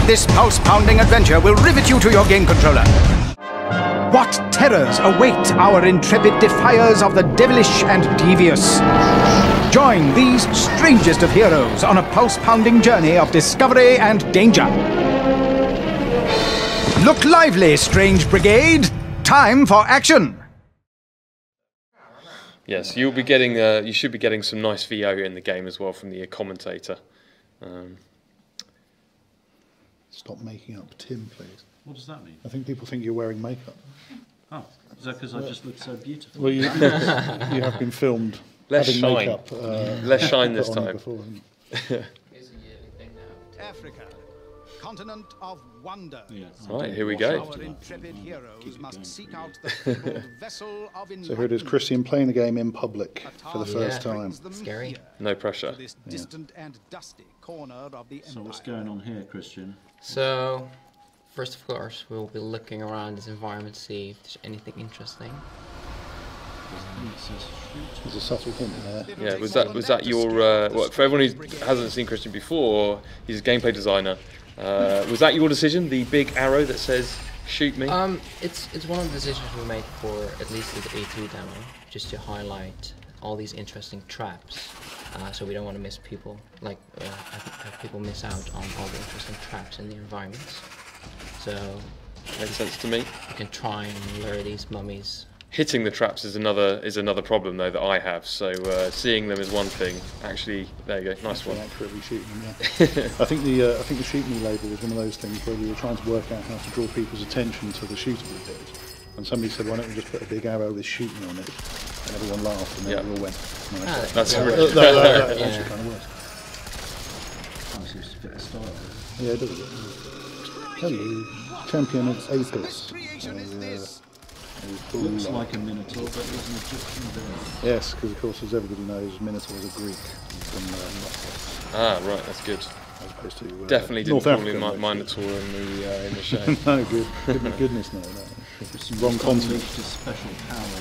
This pulse-pounding adventure will rivet you to your game controller. What terrors await our intrepid defiers of the devilish and devious? Join these strangest of heroes on a pulse-pounding journey of discovery and danger. Look lively, strange brigade! Time for action! Yes, you'll be getting. You should be getting some nice VO in the game as well from the commentator. Stop making up Tim, please. What does that mean? I think people think you're wearing makeup. Oh, is that because I just look so beautiful? Well, you have been filmed Less having shine. makeup. Less shine this put on you time. before, It's a yearly thing now. Africa, continent of wonder. Yeah. Right, here we go. Our intrepid heroes must seek out the fabled vessel of enlightenment. So here it is, Christian playing the game in public for the first time. Scary. No pressure. This distant and dusty corner of the So what's going on here, Christian? So, first of course, we'll be looking around this environment to see if there's anything interesting. There's a subtle hint there. Yeah, was that your? Well, for everyone who hasn't seen Christian before, he's a gameplay designer. Was that your decision? The big arrow that says "shoot me"? It's one of the decisions we made for at least the A3 demo, just to highlight all these interesting traps. So we don't want to miss people, have people miss out on all the interesting traps in the environments. So Makes sense to me. you can try and lure these mummies. Hitting the traps is another problem though that I have. So seeing them is one thing. Actually, there you go, nice one. Accurately shooting them, yeah. I think the shoot me label was one of those things where we were trying to work out how to draw people's attention to the shootable bit. And somebody said, why don't we just put a big arrow with shoot me on it? And everyone laughed, and then we all went, nice. That's that actually kind of works. Kind of seems to fit the style. Yeah, it does. Hello, champion of Apis. Looks like a minotaur, but there's an Egyptian villain. Yes, because of course, as everybody knows, minotaurs are Greek from Knossos. Ah, right, that's good. As opposed to Definitely didn't North call Africa, me Minotaur in the show. No, good. Goodness, no. Wrong continent. Unleashed a special power.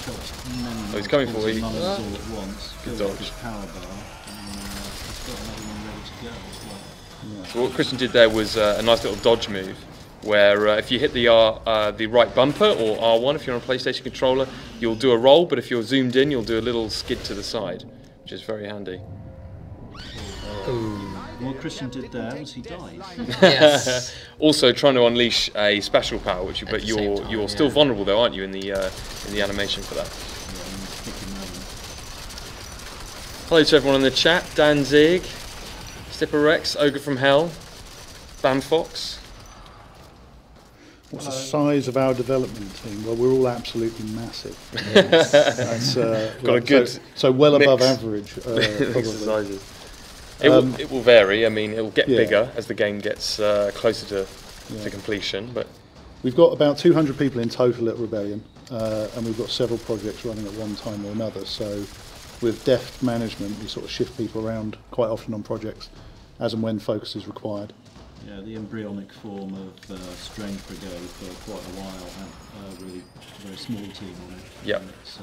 Shot many Oh, he's coming for you. mummies all at once. Good Go dodge. his power bar, and he's got another one ready to go as well. So what Christian did there was a nice little dodge move, where if you hit the right bumper or R1 if you're on a PlayStation controller, you'll do a roll, but if you're zoomed in, you'll do a little skid to the side, which is very handy. What Christian did there was he died. Yes. Also trying to unleash a special power, but the same time, you're still vulnerable though, aren't you, in the animation for that? Hello to everyone in the chat: Danzig, Stipper Rex, Ogre from Hell, Bam Fox. What's the size of our development team? Well, we're all absolutely massive. That's, Got a good so well mix. above average. Mix of Probably. sizes. It will vary. I mean, it will get bigger as the game gets closer to completion. But we've got about 200 people in total at Rebellion, and we've got several projects running at one time or another. So, with deft management, we sort of shift people around quite often on projects, as and when focus is required. Yeah, the embryonic form of Strange Brigade for quite a while had a really very small team on it. Yeah. And it's,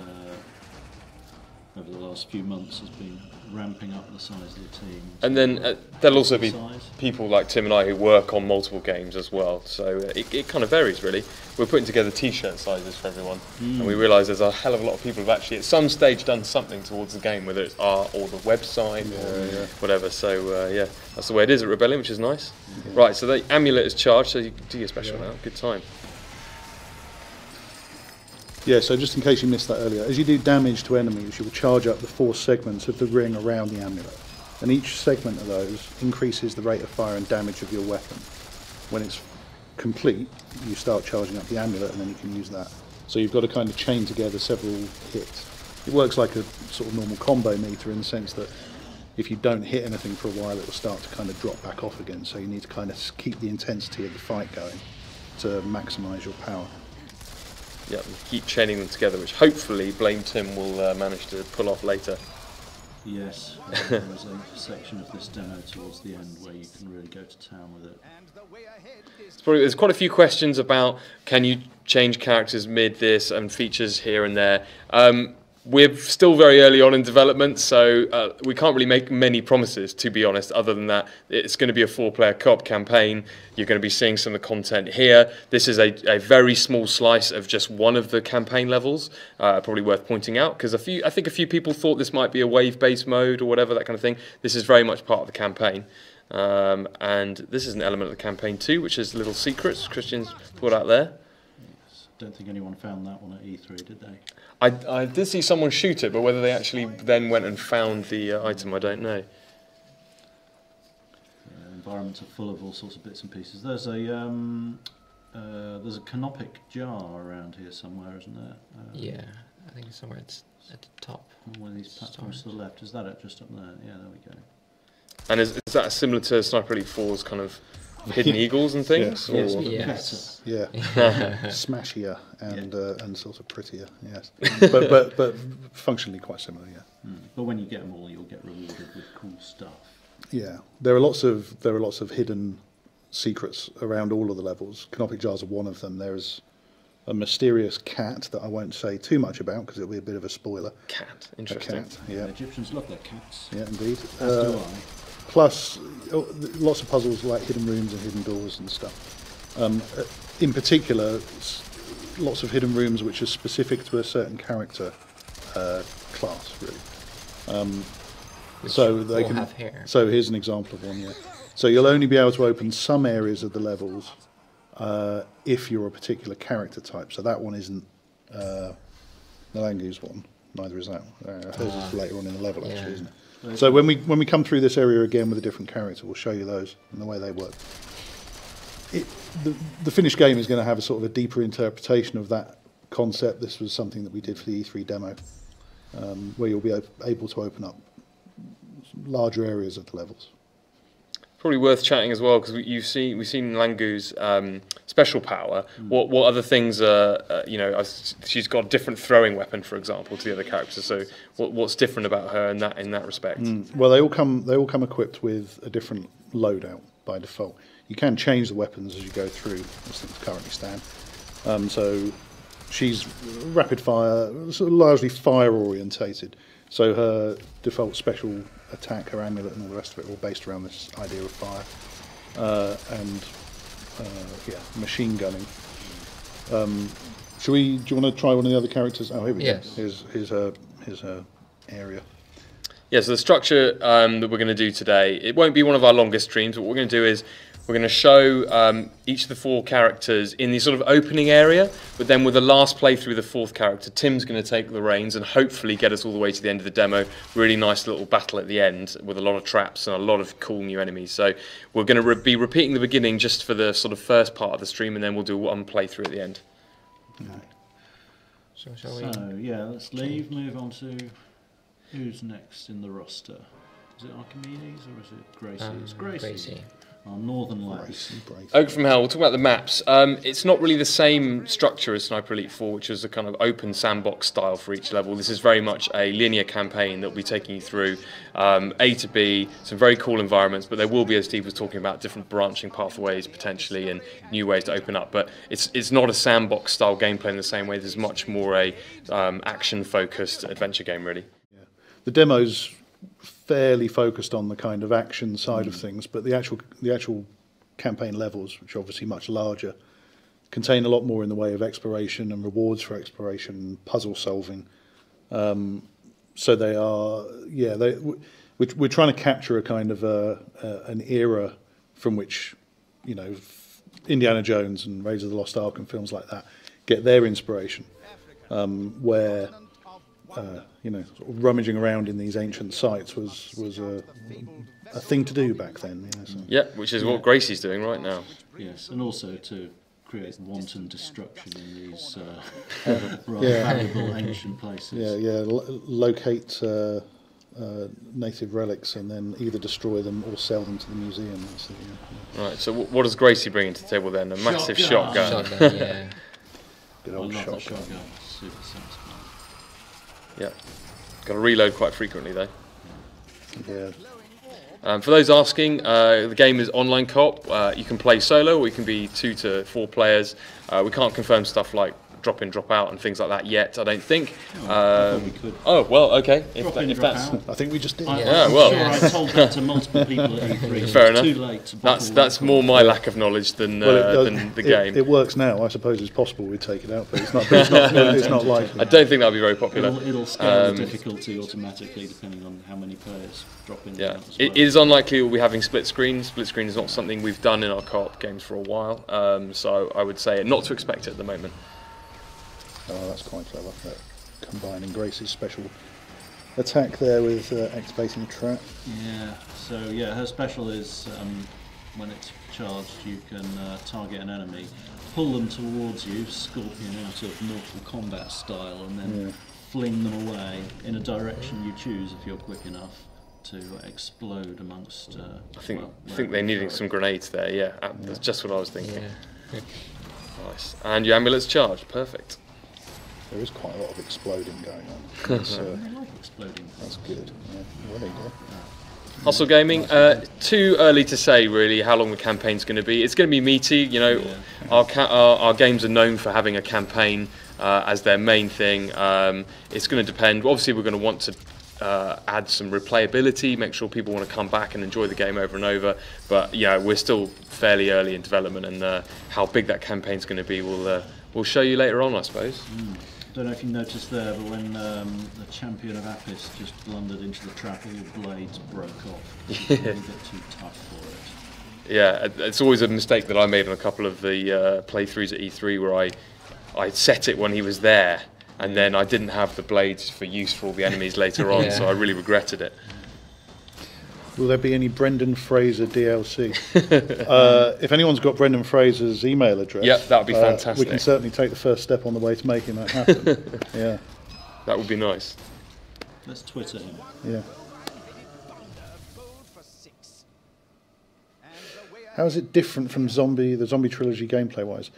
over the last few months has been ramping up the size of the team. and then there'll also be Size. people like Tim and I who work on multiple games as well. So it kind of varies really. We're putting together T-shirt sizes for everyone, and we realise there's a hell of a lot of people who've actually at some stage done something towards the game, whether it's art or the website or whatever. So yeah, that's the way it is at Rebellion, which is nice. Right, so the amulet is charged, so you can do your special now. Good time. Yeah, so just in case you missed that earlier, as you do damage to enemies, you will charge up the 4 segments of the ring around the amulet. And each segment of those increases the rate of fire and damage of your weapon. When it's complete, you start charging up the amulet and then you can use that. So you've got to kind of chain together several hits. It works like a sort of normal combo meter in the sense that if you don't hit anything for a while, it will start to kind of drop back off again. So you need to kind of keep the intensity of the fight going to maximise your power. Yeah, we keep chaining them together, which hopefully Blame Tim will manage to pull off later. Yes, there is a section of this demo towards the end where you can really go to town with it. There's quite a few questions about can you change characters mid this and features here and there. We're still very early on in development, so we can't really make many promises, to be honest, other than that it's going to be a 4-player co-op campaign. You're going to be seeing some of the content here. This is a very small slice of just one of the campaign levels, probably worth pointing out, because I think a few people thought this might be a wave-based mode or whatever, that kind of thing. This is very much part of the campaign. And this is an element of the campaign too, which is little secrets Christian's put out there. Yes. Don't think anyone found that one at E3, did they? I did see someone shoot it, but whether they actually then went and found the item, I don't know. Environments are full of all sorts of bits and pieces. There's a canopic jar around here somewhere, isn't there? Yeah, I think it's somewhere at the top. One of these platforms to the left. Is that it? Just up there? Yeah, there we go. And is that similar to Sniper Elite 4's kind of hidden eagles and things? Yeah. Or? Yes. Yeah, smashier and sort of prettier. Yes, but functionally quite similar. Yeah. But when you get them all, you'll get rewarded with cool stuff. Yeah, there are lots of hidden secrets around all of the levels. Canopic jars are one of them. There's a mysterious cat that I won't say too much about because it'll be a bit of a spoiler. Cat, A interesting. cat, yeah. Egyptians love their cats. Yeah, indeed. As do I. Plus, lots of puzzles like hidden rooms and hidden doors and stuff. In particular, lots of hidden rooms which are specific to a certain character class, really. So they can have here. So here's an example of one. Yeah. So you'll only be able to open some areas of the levels if you're a particular character type. So that one isn't the Langu's one. Neither is that one. Hers is later on in the level, actually, isn't it? So when we come through this area again with a different character, we'll show you those and the way they work. The finished game is going to have a sort of a deeper interpretation of that concept. This was something that we did for the E3 demo, where you'll be able to open up larger areas of the levels. Probably worth chatting as well, because we've seen Langu's special power. What other things she's got a different throwing weapon, for example, to the other characters. So what's different about her in that respect? Well, they all come equipped with a different loadout by default. You can change the weapons as you go through, as things currently stand. So she's rapid fire, sort of largely fire orientated. So her default special attack, her amulet and all the rest of it are all based around this idea of fire and machine gunning. Do you want to try one of the other characters? Oh, here we go. Here's her area. Yeah, so the structure that we're going to do today, it won't be one of our longest streams, but what we're going to do is we're going to show each of the 4 characters in the sort of opening area, but then with the last playthrough, the 4th character, Tim's going to take the reins and hopefully get us all the way to the end of the demo. Really nice little battle at the end with a lot of traps and a lot of cool new enemies. So we're going to be repeating the beginning just for the sort of first part of the stream, and then we'll do one playthrough at the end. Okay. So shall we? Yeah, let's move on to who's next in the roster. Is it Archimedes or is it Gracie? It's Gracie. Our northern lads. Oak from Hell, we'll talk about the maps. It's not really the same structure as Sniper Elite 4, which is a kind of open sandbox style for each level. This is very much a linear campaign that will be taking you through A to B, some very cool environments, but there will be, as Steve was talking about, different branching pathways potentially and new ways to open up. But it's not a sandbox style gameplay in the same way. There's much more a action-focused adventure game, really. Yeah. The demo's fairly focused on the kind of action side of things, but the actual campaign levels, which are obviously much larger, contain a lot more in the way of exploration and rewards for exploration and puzzle solving. So they are, we're trying to capture a kind of an era from which, Indiana Jones and Raiders of the Lost Ark and films like that get their inspiration, where sort of rummaging around in these ancient sites was a thing to do back then. So. Yeah, which is what Gracie's doing right now. Yes, and also to create wanton destruction in these rather valuable ancient places. Locate native relics and then either destroy them or sell them to the museum. Right, so what does Gracie bring into the table then? A massive shotgun. Yeah. Good old shotgun. Super satisfying. Yeah, got to reload quite frequently though. Yeah. For those asking, the game is online co-op. You can play solo or you can be 2 to 4 players. We can't confirm stuff like drop in, drop out, and things like that yet. I don't think. I thought we could. Oh well, okay. Drop in, If drop that's out. I think we just did. I'm well. sure I told that to multiple people at E3. Fair It's enough. too late to bottle that's that more up. my lack of knowledge than the game. It works now. I suppose it's possible we take it out, but it's not. It's not, it's not likely. I don't think that'll be very popular. It'll scale the difficulty automatically depending on how many players drop in. Yeah, and out as it well. is unlikely we'll be having split screen. Split screen is not something we've done in our co-op games for a while, so I would say not to expect it at the moment. Oh, that's quite clever. That combining Grace's special attack there with activating a trap. Yeah, so yeah, her special is when it's charged, you can target an enemy, pull them towards you, Scorpion out of Mortal Kombat style, and then fling them away in a direction you choose if you're quick enough to explode amongst. I think they needed some grenades there. Yeah, that's just what I was thinking. Yeah. Nice. And your amulet's charged. Perfect. There is quite a lot of exploding going on. That's, I like exploding. that's good. Yeah. Well, there you go. Hustle Gaming. Too early to say really how long the campaign's going to be. It's going to be meaty. You know, our games are known for having a campaign as their main thing. It's going to depend. Obviously, we're going to want to add some replayability, make sure people want to come back and enjoy the game over and over. But yeah, we're still fairly early in development, and how big that campaign's going to be, we'll show you later on, I suppose. Don't know if you noticed there, but when the champion of Apis just blundered into the trap, all the blades broke off. It was a little bit too tough for it. Yeah, it's always a mistake that I made on a couple of the playthroughs at E3 where I set it when he was there, and then I didn't have the blades for use for all the enemies later on, so I really regretted it. Will there be any Brendan Fraser DLC? If anyone's got Brendan Fraser's email address, Yep, that would be fantastic. We can certainly take the first step on the way to making that happen. Yeah, That would be nice. Let's Twitter him. yeah. How is it different from the Zombie Trilogy gameplay-wise?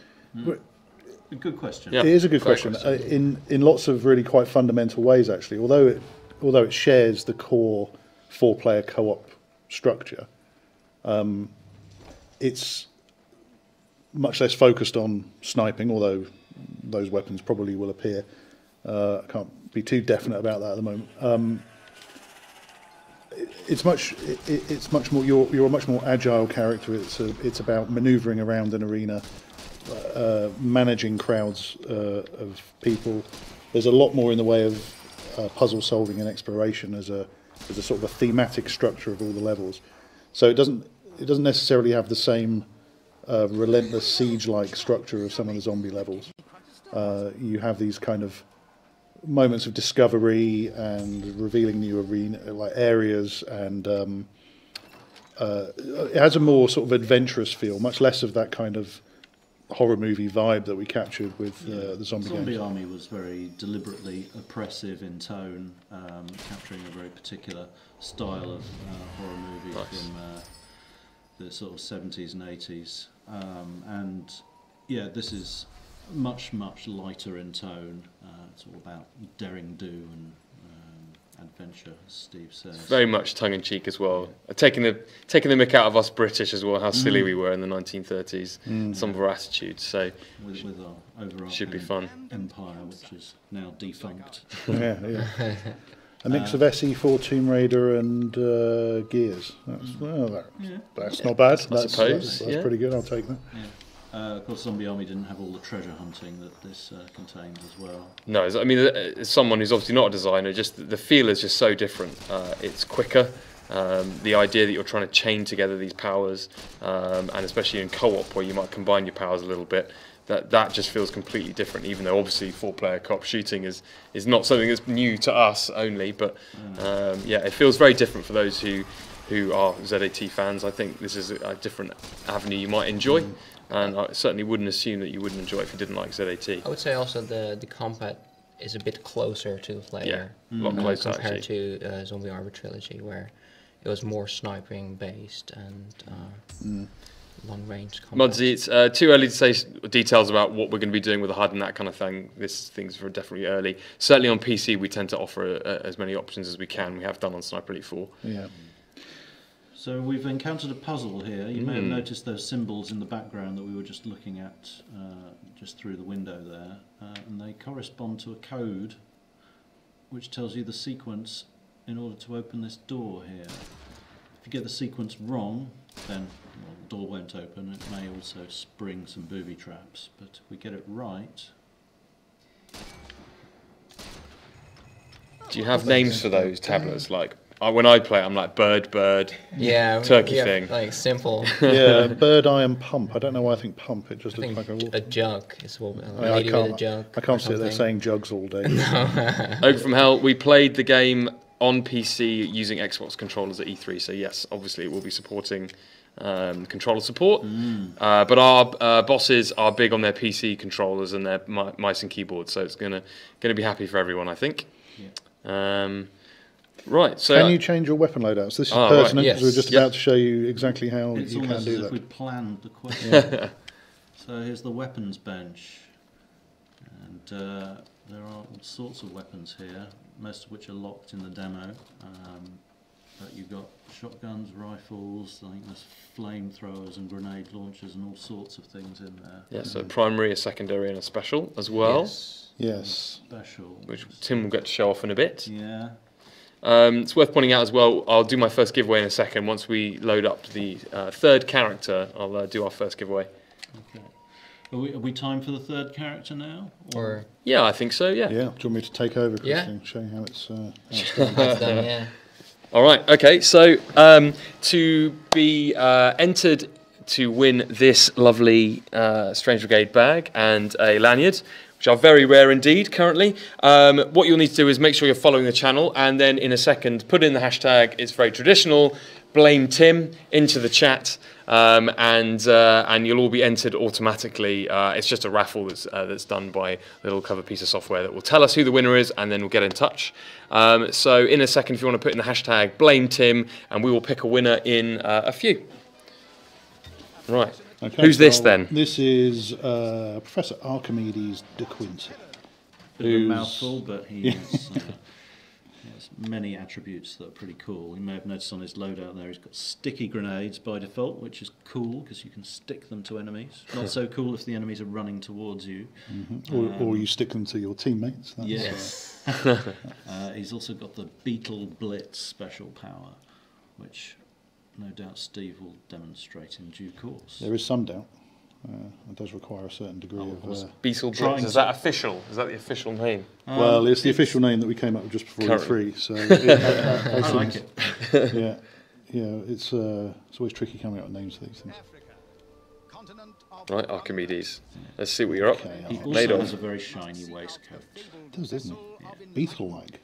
A good question. Yeah. It is a good Great question. In lots of really quite fundamental ways, actually. Although it shares the core 4-player co-op structure, it's much less focused on sniping, although those weapons probably will appear. I can't be too definite about that at the moment. It's much more. You're a much more agile character. It's about manoeuvring around an arena, managing crowds of people. There's a lot more in the way of puzzle solving and exploration as a sort of a thematic structure of all the levels. So it doesn't necessarily have the same relentless siege-like structure of some of the zombie levels. You have these kind of moments of discovery and revealing new arena like areas, and it has a more sort of adventurous feel, much less of that kind of horror movie vibe that we captured with the zombie games. Zombie Army was very deliberately oppressive in tone, capturing a very particular style of horror movie from the sort of 70s and 80s. And yeah, this is much lighter in tone. It's all about daring do and adventure, as Steve says. Very much tongue-in-cheek as well. Taking the mick out of us British as well, how silly we were in the 1930s, some of our attitudes. So With our overarching should be fun. empire, which is now defunct. Yeah. A mix of SE4, Tomb Raider, and Gears. That's not bad. That's pretty good. I'll take that. Yeah. Of course, Zombie Army didn't have all the treasure hunting that this contains as well. No, I mean, as someone who's obviously not a designer, just the feel is just so different. It's quicker. The idea that you're trying to chain together these powers, and especially in co-op where you might combine your powers a little bit, that just feels completely different. Even though obviously 4-player co-op shooting is not something that's new to us only, but it feels very different for those who are ZAT fans. I think this is a different avenue you might enjoy. And I certainly wouldn't assume that you wouldn't enjoy it if you didn't like ZAT. I would say also the combat is a bit closer to the player a lot closer compared actually. to Zombie Army Trilogy, where it was more sniping based and long range combat. Mudsy, it's too early to say details about what we're going to be doing with the HUD and that kind of thing. Things are definitely early. Certainly on PC, we tend to offer as many options as we can. We have done on Sniper Elite 4. Yeah. So we've encountered a puzzle here. You may have noticed those symbols in the background that we were just looking at just through the window there, and they correspond to a code which tells you the sequence in order to open this door here. If you get the sequence wrong, then the door won't open. It may also spring some booby traps, but if we get it right... Do you have names for those tablets? Like, when I play, I'm like bird, Yeah, turkey yeah, thing. like simple. Yeah, bird eye and pump. I don't know why I think pump. It just I looks think like a wolf. a jug is what a I lady with a jug. I can't or sit there something. saying jugs all day. Ogre from Hell, we played the game on PC using Xbox controllers at E3, so yes, obviously it will be supporting controller support. But our bosses are big on their PC controllers and their mice and keyboards, so it's gonna be happy for everyone, I think. Yeah. Right, so Can you change your weapon loadouts? This is right, pertinent yes. because we're just Yep. about to show you exactly how It's you can almost do as if that. we'd planned the question. So here's the weapons bench, and there are all sorts of weapons here, most of which are locked in the demo. But you've got shotguns, rifles, I think there's flamethrowers and grenade launchers and all sorts of things in there. yeah, so primary, a secondary, and a special as well, Yes. Yes. Special. which Tim will get to show off in a bit. Yeah. It's worth pointing out as well, I'll do my first giveaway in a second. Once we load up the third character, I'll do our first giveaway. Okay. Are we timed for the third character now? Or Yeah, I think so, Yeah. Do you want me to take over, Yeah. Christian? Show you how it's done. that's done, yeah. All right, okay, so to be entered to win this lovely Strange Brigade bag and a lanyard, which are very rare indeed currently, what you'll need to do is make sure you're following the channel, and then in a second put in the hashtag, it's very traditional, blame Tim, into the chat, and you'll all be entered automatically. It's just a raffle that's done by a little clever piece of software that will tell us who the winner is, and then we'll get in touch. So in a second, if you want to put in the hashtag blame Tim, and we will pick a winner in a few. Right. Okay, Who's this so then? This is Professor Archimedes de Quincy. Bit of a Who's- mouthful, but he has many attributes that are pretty cool. You may have noticed on his loadout there he's got sticky grenades by default, which is cool because you can stick them to enemies. Not so cool if the enemies are running towards you. Or you stick them to your teammates. That's, Yes. He's also got the Beetle Blitz special power, which no doubt Steve will demonstrate in due course. There is some doubt. It does require a certain degree of... Beetle Trying Blitz, is to- that official? Is that the official name? well, it's the official name that we came up with just before Currently. E3. So I like it. yeah, it's always tricky coming up with names for these things. Right, Archimedes. Let's see what you're up. Okay, He Made also of. has a very shiny waistcoat. It does, doesn't it? Beetle-like.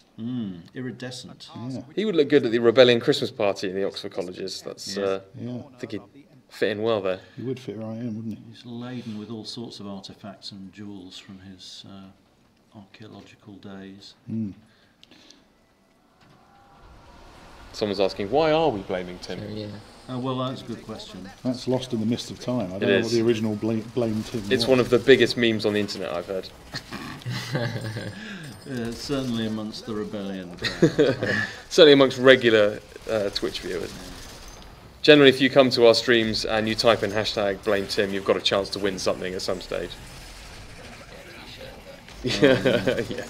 Iridescent. Yeah, He would look good at the Rebellion Christmas party in the Oxford colleges. That's. yeah. I think he'd fit in well there. He would fit right in, wouldn't he? He's laden with all sorts of artefacts and jewels from his archaeological days. Someone's asking, why are we blaming Tim? So, yeah. Oh, well, that's a good question. That's lost in the mist of time. I don't It know is. what the original blame Tim It's was. one of the biggest memes on the internet I've heard. Certainly amongst the rebellion crowd. Certainly amongst regular Twitch viewers. Generally, if you come to our streams and you type in hashtag blame Tim, you've got a chance to win something at some stage. Yeah.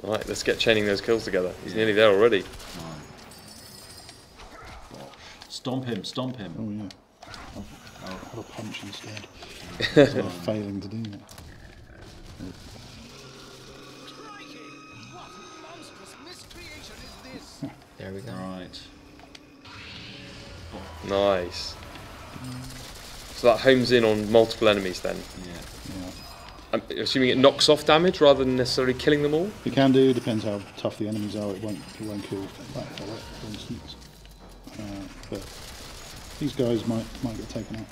Right, let's get chaining those kills together. He's nearly there already. Stomp him, stomp him. Oh, yeah. I'll have a punch instead. Instead of failing to do that. There we go. Right. Nice. So that homes in on multiple enemies then. Yeah. Yeah. I'm assuming it knocks off damage rather than necessarily killing them all? It can do, depends how tough the enemies are. It won't kill that fella, for instance. But these guys might get taken out.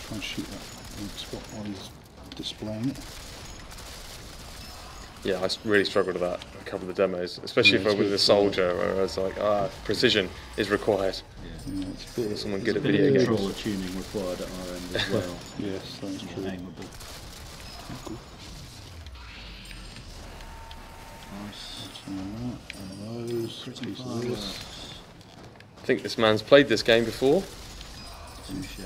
Try and shoot that weak spot while he's displaying it. Yeah, I really struggled with that a couple of the demos, especially Yeah, if I it's was good. a soldier, where I was like, precision is required. Yeah, it's a bit, Someone There's good a at bit video of games. controller tuning required at our end as well. yes, that's true. Aimable. Nice. One of those. Pretty Piece of this. fireworks. I think this man's played this game before. Touche.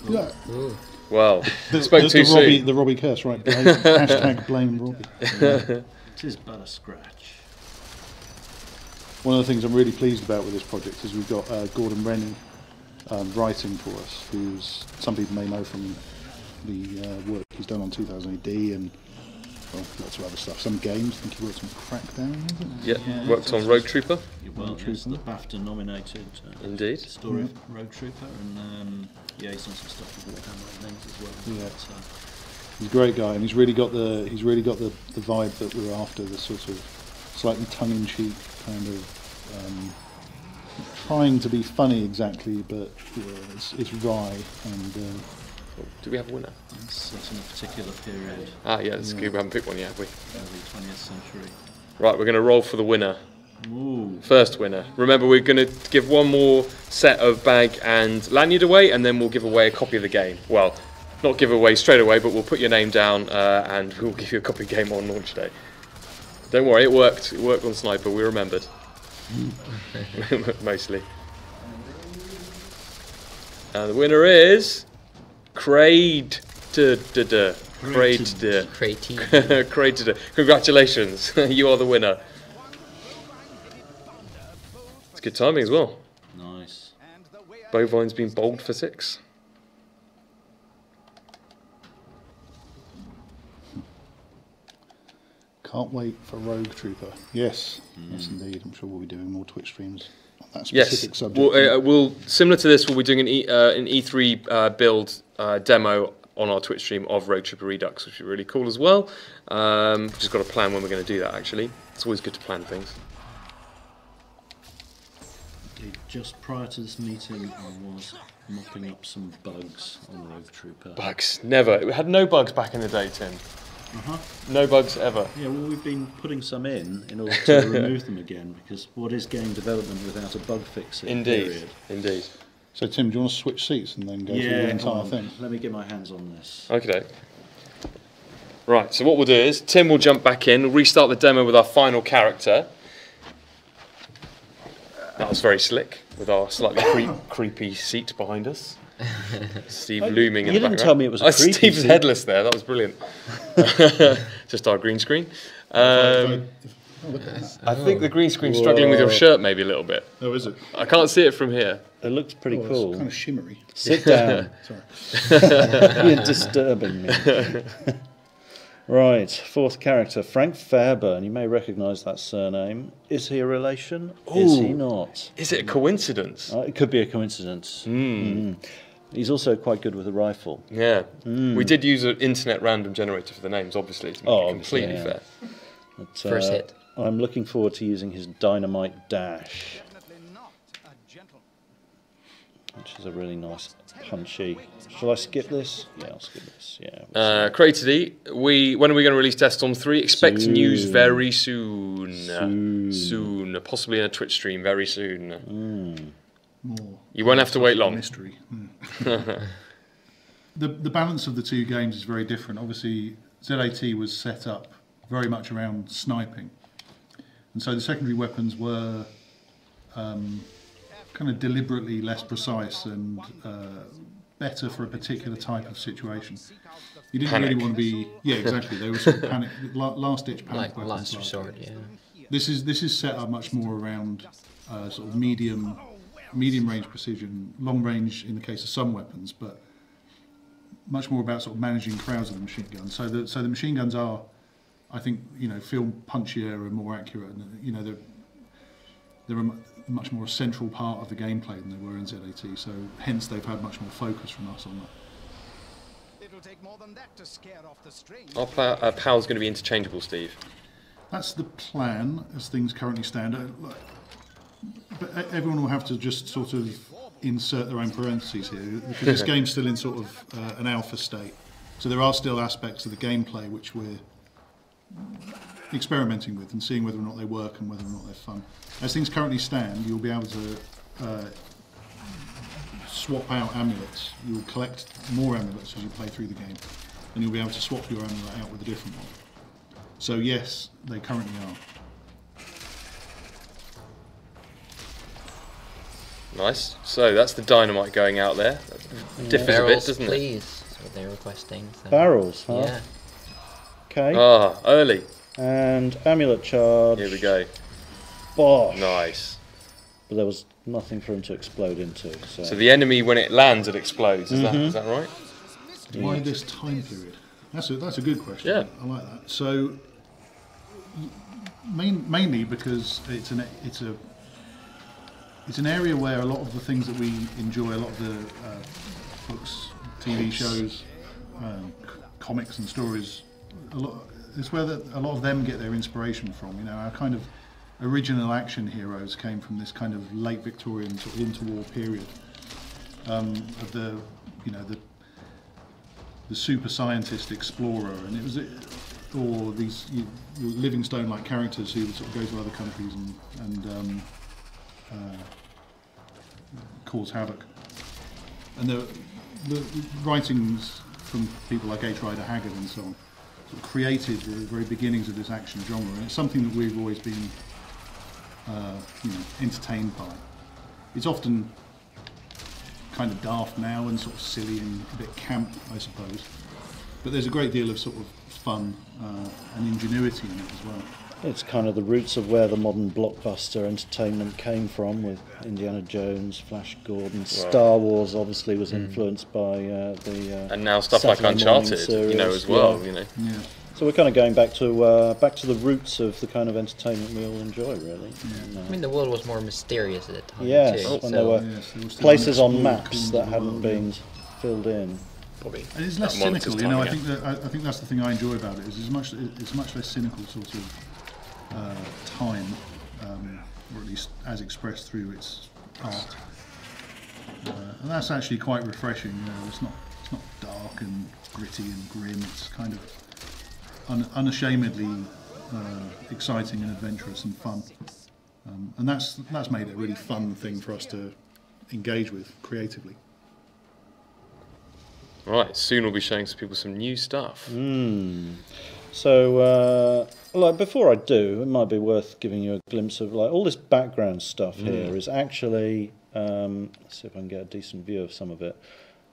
Yeah. Ooh. Well, spoke too soon. The Robbie curse, right? Hashtag blame Robbie. It is but a scratch. One of the things I'm really pleased about with this project is we've got Gordon Rennie writing for us, who's some people may know from the work he's done on 2000 AD and lots of other stuff. Some games. I think he worked on Crackdown. Is it? Yeah, worked on Rogue Trooper. Well, yes, the BAFTA nominated Indeed. story of Rogue Trooper, and yeah, he's done some stuff with Warhammer and things as well. Yeah. But, He's a great guy, and he's really got the vibe that we're after. The sort of slightly tongue-in-cheek kind of trying to be funny exactly, but it's wry and. Do we have a winner? it's set in a particular period, Ah, yeah, we haven't picked one yet, have we? early 20th century. Right, we're going to roll for the winner. Ooh. First winner. Remember, we're going to give one more set of bag and lanyard away, and then we'll give away a copy of the game. Well, not give away straight away, but we'll put your name down and we'll give you a copy of the game on launch day. Don't worry, it worked. It worked on Sniper. We remembered. Mostly. And the winner is Crade. Crade. Congratulations, you are the winner. It's good timing as well. Nice. Bovine's been bowled for 6. Can't wait for Rogue Trooper. Yes, yes indeed. I'm sure we'll be doing more Twitch streams on that specific subject. We'll similar to this. We'll be doing an E3 build demo on our Twitch stream of Rogue Trooper Redux, which is really cool as well. We've just got to plan when we're going to do that. Actually, it's always good to plan things. Okay, just prior to this meeting, I was mopping up some bugs on Rogue Trooper. Bugs, never. It had no bugs back in the day, Tim. No bugs ever. Yeah, well, we've been putting some in order to remove them again, because what is game development without a bug fixing period? Indeed. So Tim, do you want to switch seats and then go through the entire thing? Let me get my hands on this. Okay. Right, so what we'll do is, Tim will jump back in, we'll restart the demo with our final character. That was very slick, with our slightly creepy seat behind us. Steve looming in the background. You didn't tell me it was a creepy Steve's seat. headless there, that was brilliant. Just our green screen. Look at that. I think the green screen's struggling with your shirt maybe a little bit. Oh, is it? I can't see it from here. It looks pretty Oh, cool. it's kind of shimmery. Sit down. Sorry. You're disturbing me. Right, fourth character, Frank Fairburn. You may recognise that surname. Is he a relation? Is he not? Is it a coincidence? It could be a coincidence. He's also quite good with a rifle. Yeah. We did use an internet random generator for the names, obviously, to make it completely fair. But, First hit. I'm looking forward to using his dynamite dash, which is a really nice punchy. Shall I skip this? Yeah, I'll skip this. Yeah. Creativity, when are we going to release Desktop 3? Expect Soon. news very soon. Soon. Possibly in a Twitch stream very soon. More. You won't have to wait long. Mystery. The balance of the two games is very different. Obviously, ZAT was set up very much around sniping, and so the secondary weapons were kind of deliberately less precise and better for a particular type of situation. You didn't really want to be, exactly. They were sort of panic, last-ditch panic Like weapons. last resort, yeah. This is set up much more around sort of medium range precision, long range in the case of some weapons, but much more about sort of managing crowds of the machine guns. So the machine guns are, I think, feel punchier and more accurate, and they're a much more central part of the gameplay than they were in ZAT. So hence they've had much more focus from us on that. It'll take more than that to scare off the string. Our PAL's going to be interchangeable, Steve. That's the plan as things currently stand. But everyone will have to just sort of insert their own parentheses here, because this game's still in sort of an alpha state. So there are still aspects of the gameplay which we're experimenting with and seeing whether or not they work and whether or not they're fun. As things currently stand, you'll be able to swap out amulets. You'll collect more amulets as you play through the game, and you'll be able to swap your amulet out with a different one. So yes, they currently are. Nice. So that's the dynamite going out there. That differs a bit, Barrels, doesn't it? please. That's what they're requesting. So. Barrels, huh? Yeah. Okay. Ah, early. And amulet charge. Here we go. Bosh. Nice. But there was nothing for him to explode into. So the enemy, when it lands, it explodes. Is that right? Why this time period? That's a good question. Yeah. I like that. So mainly because it's an area where a lot of the things that we enjoy, a lot of the books, TV shows, comics and stories, it's where a lot of them get their inspiration from. You know, our kind of original action heroes came from this kind of late Victorian sort of interwar period of the super scientist explorer, and it was or these Livingstone-like characters who would sort of go to other countries and cause havoc. And the writings from people like H. Rider Haggard and so on sort of created the very beginnings of this action genre, and it's something that we've always been entertained by. It's often kind of daft now and sort of silly and a bit camp, I suppose, but there's a great deal of sort of fun and ingenuity in it as well. It's kind of the roots of where the modern blockbuster entertainment came from, with Indiana Jones, Flash Gordon, Star Wars obviously was influenced by the And now stuff like Saturday morning Uncharted, series, as well. yeah. Yeah. So we're kind of going back to the roots of the kind of entertainment we all enjoy, really. And, I mean, the world was more mysterious at the time, yes, too. when so there were Yes, there was still places on unexplored maps corners that of the hadn't world, been filled in. Probably. And it's less that monitor's cynical, you know. I time think I think that's the thing I enjoy about it. Is it's much less cynical sort of time, or at least as expressed through its art. And that's actually quite refreshing. You know, it's not dark and gritty and grim. It's kind of unashamedly exciting and adventurous and fun. And that's made it a really fun thing for us to engage with creatively. Right, soon we'll be showing people some new stuff. So, like before I do, it might be worth giving you a glimpse of like all this background stuff here is actually. Let's see if I can get a decent view of some of it.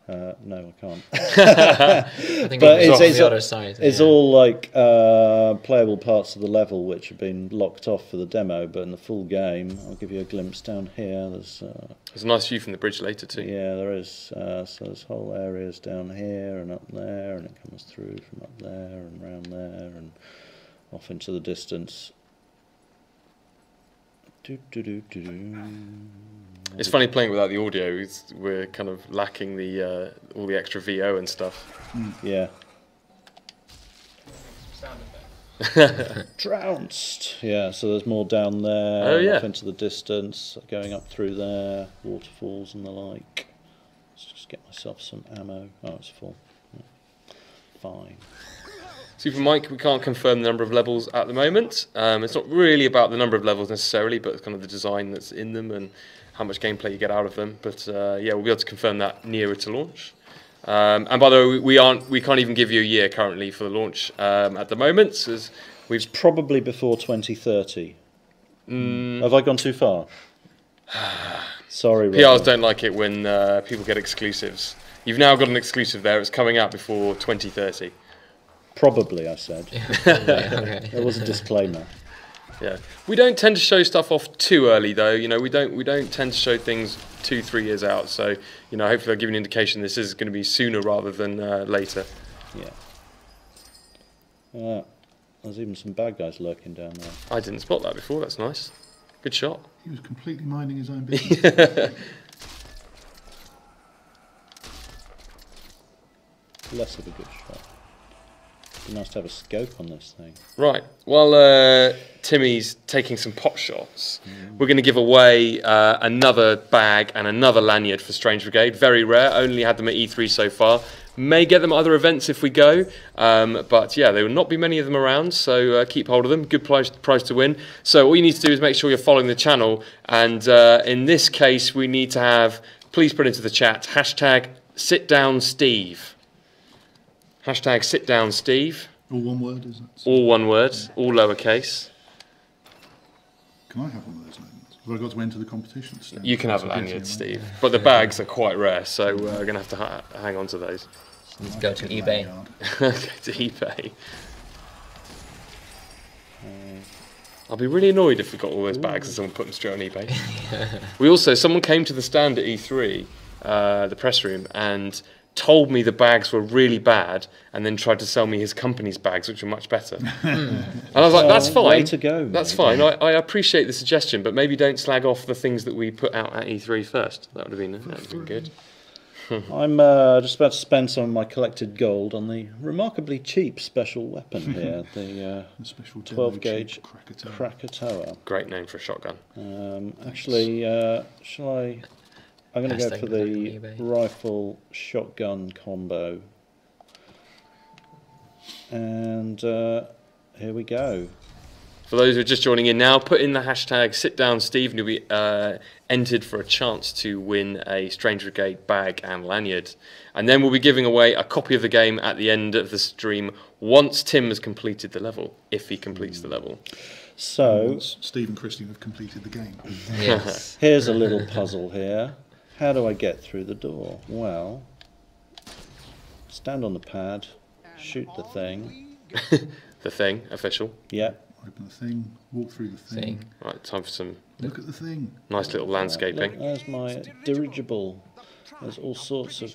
No, I can't. I think But it's it's the other side. It's yeah. all like playable parts of the level which have been locked off for the demo, but in the full game, I'll give you a glimpse down here. There's There's a nice view from the bridge later too. yeah, there is. So there's whole areas down here and up there, and it comes through from up there and round there and off into the distance. It's funny playing without the audio. We're kind of lacking the all the extra VO and stuff. Yeah. Trounced. Yeah, so there's more down there. Oh, yeah. Off into the distance, going up through there, waterfalls and the like. Let's just get myself some ammo. Oh, it's full. Yeah. Fine. Super Mike, we can't confirm the number of levels at the moment. It's not really about the number of levels necessarily, but it's kind of the design that's in them and how much gameplay you get out of them. But yeah, we'll be able to confirm that nearer to launch. And by the way, we can't even give you a year currently for the launch at the moment. As It's probably before 2030. Have I gone too far? Sorry, PRs Robert. don't like it when people get exclusives. You've now got an exclusive there. It's coming out before 2030. Probably, I said. Okay. There was a disclaimer. Yeah, we don't tend to show stuff off too early though. You know, we don't tend to show things 2-3 years out. So you know, hopefully I'll give you an indication this is going to be sooner rather than later. Yeah. There's even some bad guys lurking down there. I didn't spot that before. That's nice. Good shot. He was completely minding his own business. Less of a good shot. Be nice to have a scope on this thing. Right. While Timmy's taking some pot shots, we're going to give away another bag and another lanyard for Strange Brigade. Very rare. Only had them at E3 so far. May get them at other events if we go. But yeah, there will not be many of them around, so keep hold of them. Good prize to win. So all you need to do is make sure you're following the channel. And in this case, we need to have, please put into the chat, #SitDownSteve. #SitDownSteve. All one word, is it? All one word, all lowercase. Can I have one of those lanyards? Have I got to enter the competition? You can have a lanyard, Steve, but the bags are quite rare, so we're going to have to hang on to those. Let's go to eBay. Go to eBay. I'll be really annoyed if we got all those bags and someone put them straight on eBay. We also, someone came to the stand at E3, the press room, and told me the bags were really bad, and then tried to sell me his company's bags, which were much better. And I was like, that's fine. Way to go, that's fine. I appreciate the suggestion, but maybe don't slag off the things that we put out at E3 first. That would have been good. I'm just about to spend some of my collected gold on the remarkably cheap special weapon here, the special 12 gauge Krakatoa. Krakatoa. Great name for a shotgun. Actually, shall I? I'm going to go for the rifle shotgun combo. And here we go. For those who are just joining in now, put in the hashtag #SitDownSteve and you'll be entered for a chance to win a Strange Brigade bag and lanyard. And then we'll be giving away a copy of the game at the end of the stream once Tim has completed the level, if he completes the level. So, Steve and Christine have completed the game. Yes. Here's a little puzzle here. How do I get through the door? Well, stand on the pad, shoot the thing. The thing, official. Yep. Open the thing, walk through the thing. Right, time for some Look at the thing. nice little landscaping. Look, there's my dirigible. There's all sorts of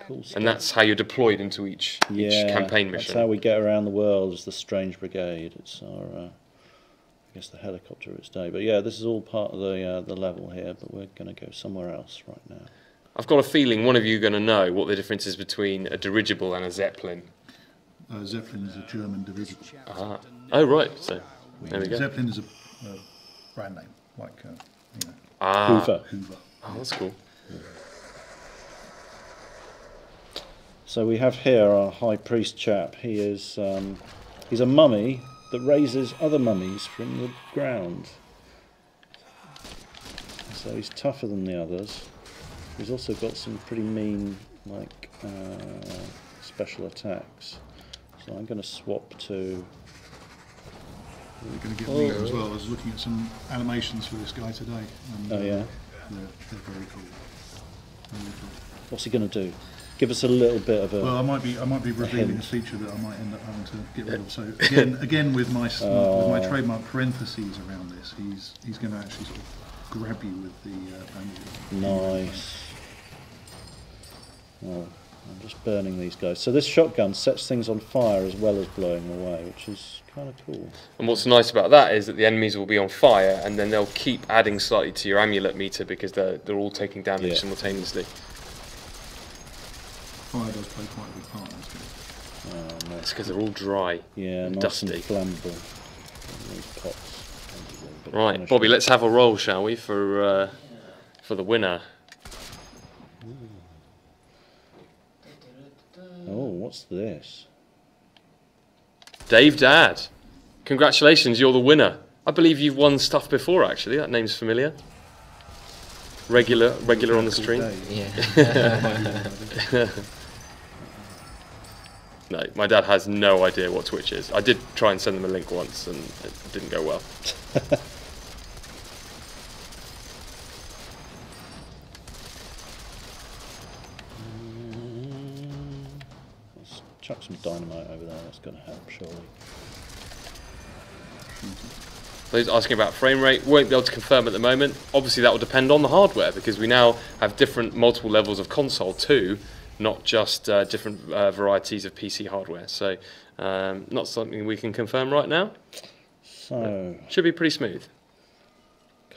cool stuff. And that's how you're deployed into each campaign mission. That's how we get around the world, as the Strange Brigade. It's our, I guess, the helicopter of its day. But yeah, this is all part of the level here, but we're going to go somewhere else right now. I've got a feeling one of you are going to know what the difference is between a dirigible and a Zeppelin. Zeppelin is a German dirigible. Ah. Oh, right. So, there we go. Zeppelin is a brand name, like, Hoover. Hoover. Oh, that's cool. So we have here our high priest chap. He is he's a mummy that raises other mummies from the ground. So he's tougher than the others. He's also got some pretty mean, like, special attacks. So I'm going to swap to... We're going to get me as well. I was looking at some animations for this guy today. And, Oh yeah? They're very cool. Very cool. What's he going to do? Give us a little bit of a... Well, I might be revealing a hint. feature that I might end up having to get rid of. So again with my trademark parentheses around this, he's going to actually sort of grab you with the bandage. Nice. Well, I'm just burning these guys. So this shotgun sets things on fire as well as blowing them away, which is kind of cool. And what's nice about that is that the enemies will be on fire, and then they'll keep adding slightly to your amulet meter because they're all taking damage simultaneously. Fire does play quite a big part in this game. Oh, no. It's because they're all dry, Yeah, and nice dusty. and flammable. These pots. Right, Bobby, let's have a roll, shall we, for the winner. Oh, what's this? Dave Dad, congratulations, you're the winner. I believe you've won stuff before, actually. That name's familiar. Regular on the stream. Yeah. No, my dad has no idea what Twitch is. I did try and send them a link once, and it didn't go well. Let's chuck some dynamite over there. That's going to help, surely. Those asking about frame rate won't be able to confirm at the moment. Obviously, that will depend on the hardware because we now have multiple levels of console too, not just different varieties of PC hardware. So, not something we can confirm right now. So, Should be pretty smooth.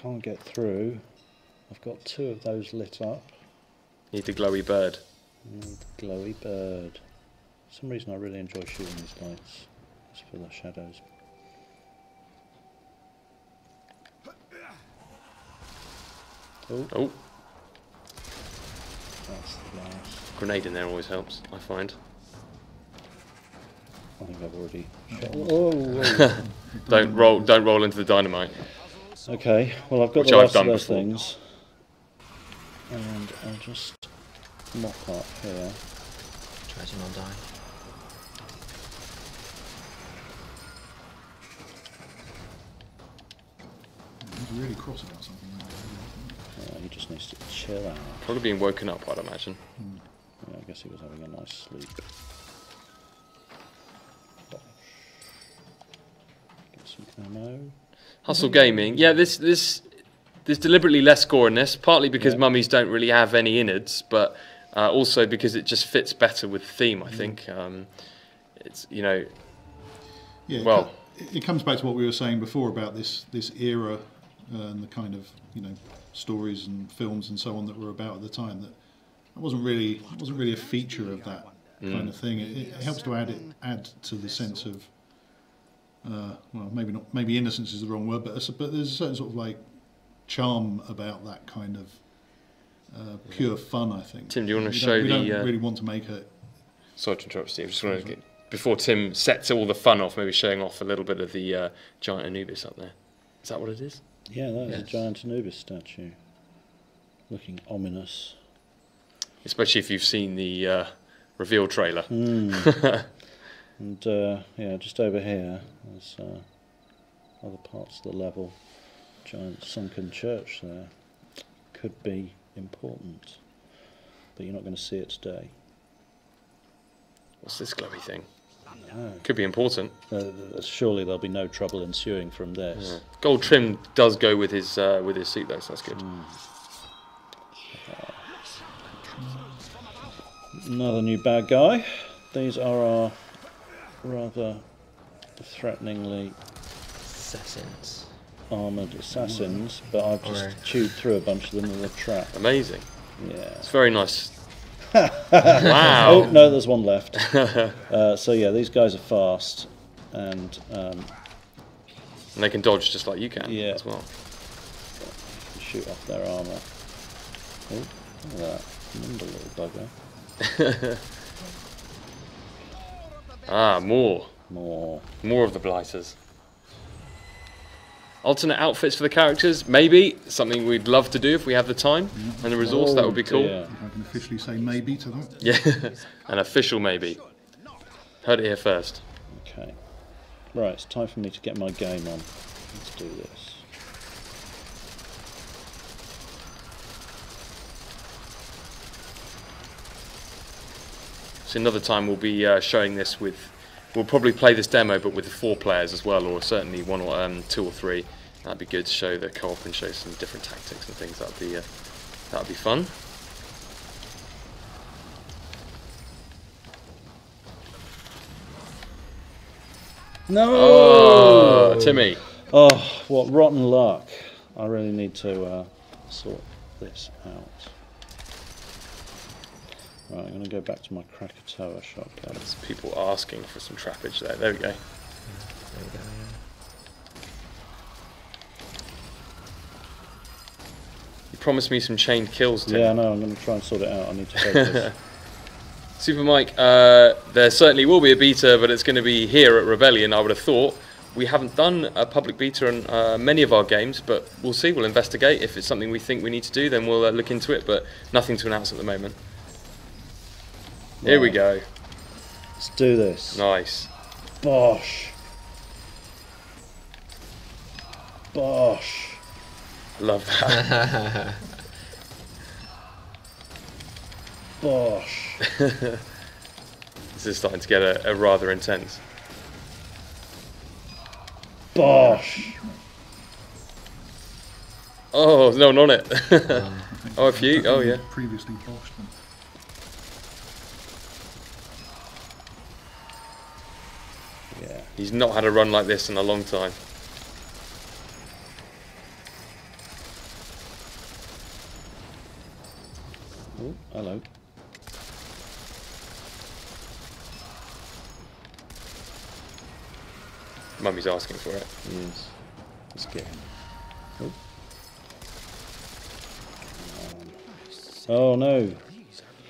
can't get through. I've got 2 of those lit up. Need the glowy bird. And glowy bird. For some reason, I really enjoy shooting these lights. It's for the shadows. Oh, That's the last. grenade in there always helps, I find. I think I've already shot. Don't roll into the dynamite. Okay, well I've got Which the I've last done of those before. things. And I'll just mop up here. Try to not die. really cross about something. He just needs to chill out. Probably being woken up, I'd imagine. Yeah, I guess he was having a nice sleep. Get some ammo. Hustle Gaming. Yeah, there's deliberately less score in this, partly because mummies don't really have any innards, but also because it just fits better with the theme, I think. It's, you know... Yeah, well... It comes back to what we were saying before about this era and the kind of, you know, stories and films and so on that were about at the time. That wasn't really a feature of that kind of thing. It helps to add to the sense of well, maybe innocence is the wrong word, but there's a certain sort of like charm about that kind of pure fun, I think. Tim, do you want to show we don't really want to make it. Sorry to interrupt, Steve. Just want to get, before Tim sets all the fun off, maybe showing off a little bit of the giant Anubis up there. Is that what it is? Yeah, that is a giant Anubis statue, looking ominous. Especially if you've seen the reveal trailer. And yeah, just over here, there's other parts of the level. Giant sunken church there. Could be important, but you're not going to see it today. What's this glowy thing? No. Could be important. Surely there'll be no trouble ensuing from this. Yeah. Gold trim does go with his suit though, so that's good. Another new bad guy. These are our rather threateningly Assassins. armoured assassins, but I've just chewed through a bunch of them in a trap. Amazing. Yeah. It's very nice. Wow. Oh no, there's one left. So yeah, these guys are fast, and they can dodge just like you can as well. Shoot off their armour. Oh, look at that nimble little bugger. Ah, more of the blighters. Alternate outfits for the characters, maybe something we'd love to do if we have the time and the resource. That would be cool. If I can officially say maybe to that. Yeah, an official maybe. Heard it here first. Okay, right. It's time for me to get my game on. Let's do this. So another time we'll be showing this with. We'll probably play this demo, but with 4 players as well, or certainly 1 or 2 or 3. That'd be good to show the co-op and show some different tactics and things. That'd be fun. No. Oh, Timmy. Oh, what rotten luck! I really need to sort this out. Right, I'm going to go back to my Krakatoa shotgun. There's people asking for some trappage there. There we go. There we go, yeah. You promised me some chained kills, Tim. Yeah, no, I'm going to try and sort it out. I need to focus. Super Mike, there certainly will be a beta, but it's going to be here at Rebellion, I would have thought. We haven't done a public beta on many of our games, but we'll see. We'll investigate. If it's something we think we need to do, then we'll look into it, but nothing to announce at the moment. Here we go. Let's do this. Nice. Bosh. Bosh. Love that. Bosh. This is starting to get a rather intense. Bosh. Oh, no, not it. Oh, a few. Oh, yeah. Previously boshed them. Yeah. He's not had a run like this in a long time. Oh, hello. Mummy's asking for it. Yes. Let's get him. Oh. Oh no.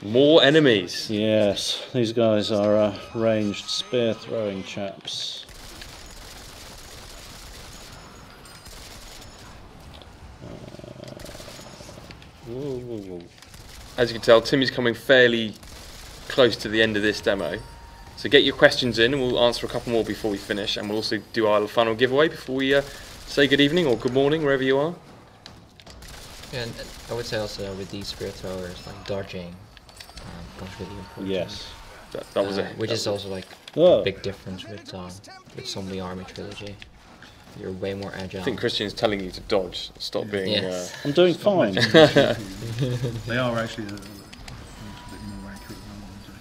More enemies. Yes, these guys are ranged spear throwing chaps. Whoa, whoa, whoa. As you can tell, Timmy's coming fairly close to the end of this demo. So get your questions in and we'll answer a couple more before we finish, and we'll also do our final giveaway before we say good evening or good morning wherever you are. Yeah, and I would say also with these spear throwers, like dodging becomes really important. Yes. That was it. Which is also like Oh. a big difference with Zombie Army Trilogy. You're way more agile. I think Christian's telling you to dodge. Stop being. Yes. I'm doing fine. They are actually a little bit more accurate than I want to do.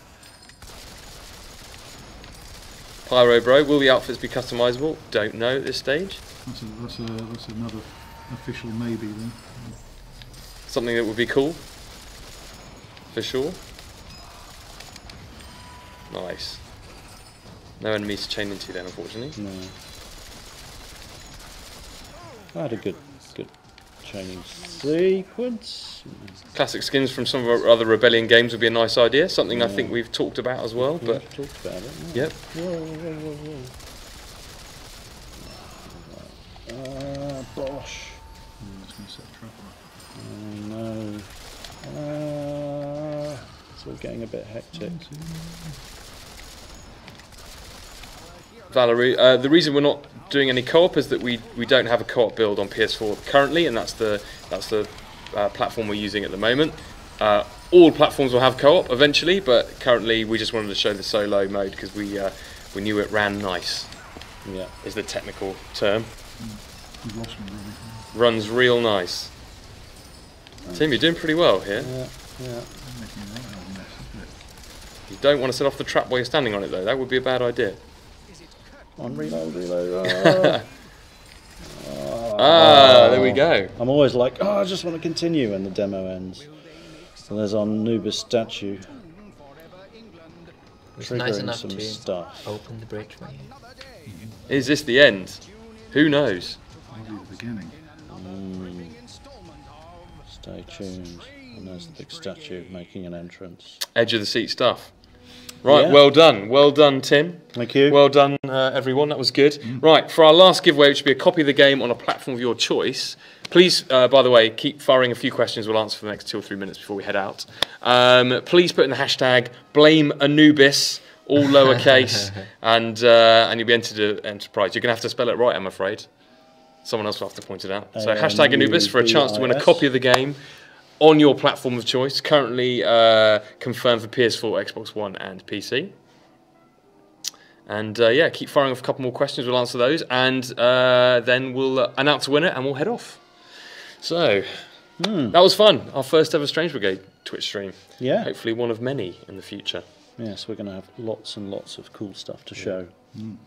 Pyro Bro, will the outfits be customizable? Don't know at this stage. That's another official maybe then. Something that would be cool. For sure. Nice. No enemies to chain into then, unfortunately. No. I had a good training sequence. Classic skins from some of our other Rebellion games would be a nice idea. Something I think we've talked about as well. But We've talked about it. yep. Bosh. That's going to set a trap up. Oh no. It's all getting a bit hectic. Valerie, the reason we're not doing any co-op is that we don't have a co-op build on PS4 currently, and that's the platform we're using at the moment. All platforms will have co-op eventually, but currently we just wanted to show the solo mode because we knew it ran nice. Yeah. Is the technical term. You've lost me really. Runs real nice. Tim, you're doing pretty well here. Yeah. Making a right old mess, isn't it? You don't want to set off the trap while you're standing on it though. That would be a bad idea. On reload. There we go. I'm always like, I just want to continue when the demo ends. So there's our Nubis statue. It's nice Triggering enough some to stuff. open the bridge for you. Is this the end? Who knows? That'll be the beginning. Stay tuned. And there's the big statue making an entrance. Edge of the seat stuff. Right, Yeah. well done, Tim. Thank you. Well done, everyone. That was good. Right, for our last giveaway, which will be a copy of the game on a platform of your choice. Please, by the way, keep firing a few questions we'll answer for the next 2 or 3 minutes before we head out. Please put in the hashtag blame Anubis, all lowercase, and you'll be entered to Enterprise. You're going to have to spell it right, I'm afraid. Someone else will have to point it out. So hashtag Anubis for a chance to win a copy of the game on your platform of choice, currently confirmed for PS4, Xbox One and PC. And yeah, keep firing off a couple more questions, we'll answer those, and then we'll announce a winner and we'll head off. So, that was fun, our first ever Strange Brigade Twitch stream. Yeah. Hopefully one of many in the future. Yes, we're going to have lots and lots of cool stuff to show.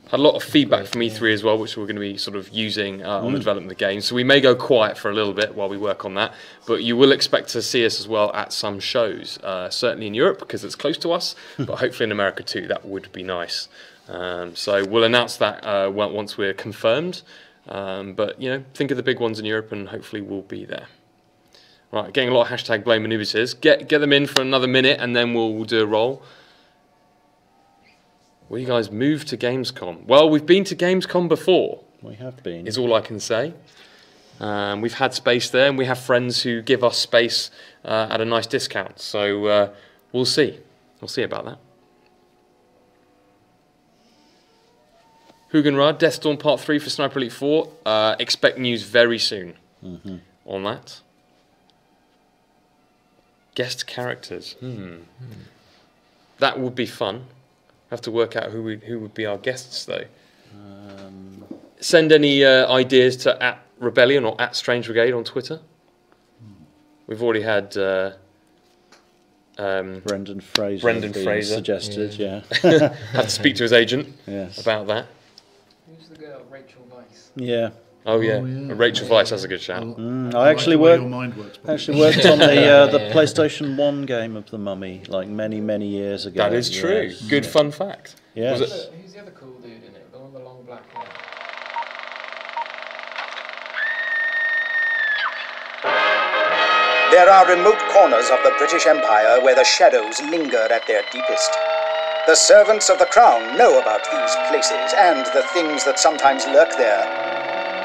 Had a lot of feedback from E3 as well, which we're going to be sort of using on the development of the game. So we may go quiet for a little bit while we work on that, but you will expect to see us as well at some shows, certainly in Europe because it's close to us, but hopefully in America too. That would be nice. So we'll announce that once we're confirmed. But you know, think of the big ones in Europe, and hopefully we'll be there. Right, getting a lot of hashtag blame Anubises. Get them in for another minute, and then we'll do a roll. Will you guys move to Gamescom? Well, we've been to Gamescom before, We have been. is all I can say. We've had space there, and we have friends who give us space at a nice discount. So we'll see. We'll see about that. Hugenrad, Death Storm Part 3 for Sniper Elite 4. Expect news very soon on that. Guest characters. That would be fun. Have to work out who would be our guests though. Send any ideas to @Rebellion or @Strange Brigade on Twitter. We've already had Brendan Fraser. Brendan being Fraser. suggested. Yeah. had to speak to his agent Yes. about that. Who's the girl? Rachel Weisz. Yeah. Oh yeah, yeah. Rachel Weisz, that's a good shout. I actually like the way worked. your mind works, Bobby. Actually worked on the PlayStation 1 game of the Mummy, like many years ago. That is true. Yes. Good fun fact. Yes. Was it? Who's the other cool dude in it? The one with the long black hair. There are remote corners of the British Empire where the shadows linger at their deepest. The servants of the Crown know about these places and the things that sometimes lurk there.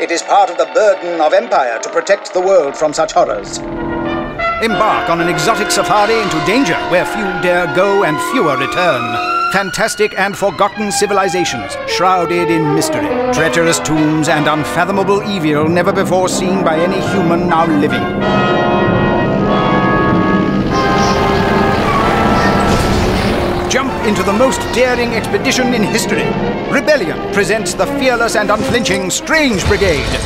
It is part of the burden of Empire to protect the world from such horrors. Embark on an exotic safari into danger where few dare go and fewer return. fantastic and forgotten civilizations, shrouded in mystery, treacherous tombs, and unfathomable evil never before seen by any human now living. Jump into the most daring expedition in history. Rebellion presents the fearless and unflinching Strange Brigade.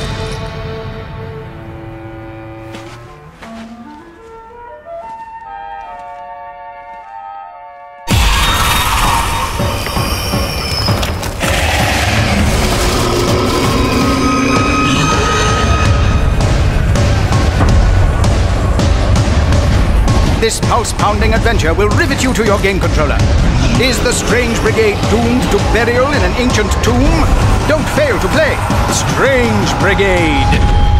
This pulse-pounding adventure will rivet you to your game controller. Is the Strange Brigade doomed to burial in an ancient tomb? Don't fail to play Strange Brigade!